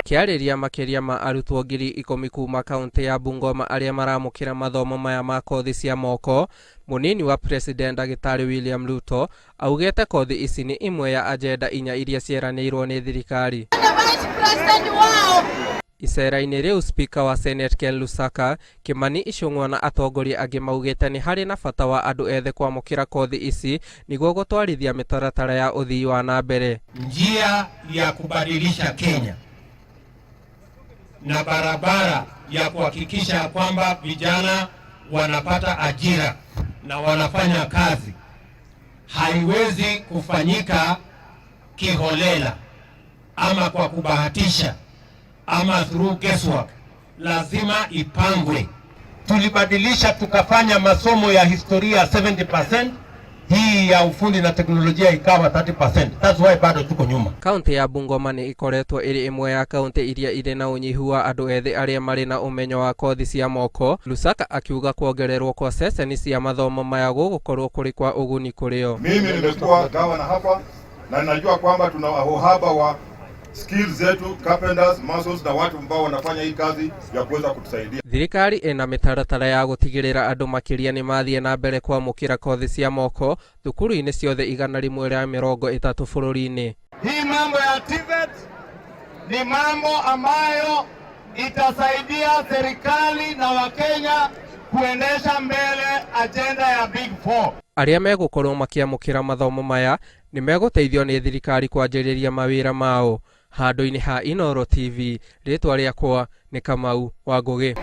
Akiariria makiria ma arutwo 10,000 kuma kaunti ya Bungoma aria maramukira mathomo maya ma kothi cia moko, munini wa president Dr William Ruto augete kothi ici ni imwe ya agenda 4 iria cieranirwo ni thirikari. Icera-ini riu speaker wa Senate Ken Lusaka Kimani Icung'wa na atongoria angi maugite ni hari na bata wa andu ethe kwamukira kothi ici niguo gutwarithia mitaratara ya uthii wa na mbere. Njia ya kubadilisha Kenya na barabara ya kuhakikisha kwamba vijana wanapata ajira na wanafanya kazi haiwezi kufanyika kiholela ama kwa kubahatisha ama through guesswork. Lazima ipangwe. Tulibadilisha tukafanya masomo ya historia 70%, hii ya ufundi na teknolojia ikawa 30%. That's why bado tuko nyuma. Kaunti ya Bungoma ni ikoretwo iri imwe ya kaunti iria ire na unyihu wa andu ethi aria mari na umenyo wa kothi cia moko. Lusaka akiuga kuongererwo kwa ceceni cia mathomo maya gugukorwo kuri kwa uguni kurio. Mimi nimekuwa gavana hapa na najua kwamba tuna uhaba wa skills zetu, carpenters, masons na watu ambao wanafanya hii kazi ya kuweza kutusaidia. Thirikari ina mitaratara ya gutigirira andu makiria ni mathie na mbere kwamukira kothi cia moko thukuru-ini ciothe 130 bururi-ini. Hii mambo ya TVET ni mambo ambayo itasaidia serikali na Wakenya kuendesha mbele agenda ya Big 4. Aria megukorwo makiamukira mathomo maya ni meguteithio ni thirikari kwanjiriria mawira mao. Handu-ini ha Inooro TV, ritwa riakwa ni Kamau wa Ngugi.